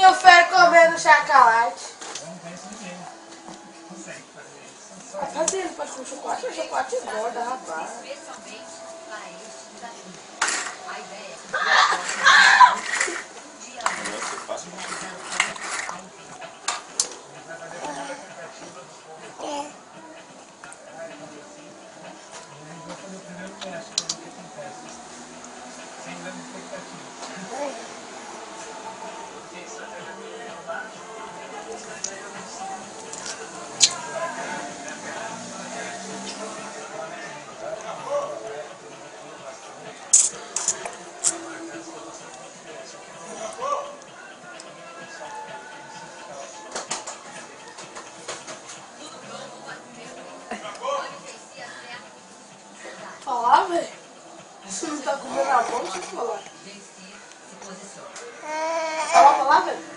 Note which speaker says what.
Speaker 1: E o Fer comendo chocolate.
Speaker 2: Eu não conheço ninguém que consegue fazer isso.
Speaker 1: Ah, cadê ele pra comer chocolate? O chocolate engorda, rapaz.
Speaker 3: Especialmente para este desafio. A ideia é que um dia
Speaker 4: Nossa, eu faço muito.
Speaker 3: ao vivo.
Speaker 2: A gente vai fazer a tentativa do fogo. E a gente vai fazer o primeiro teste para ver o que acontece. Sem grande expectativa.
Speaker 1: Falar, velho. Você não tá comendo a mão, deixa eu falar.
Speaker 3: Venci se posiciona.
Speaker 1: Fala, velho.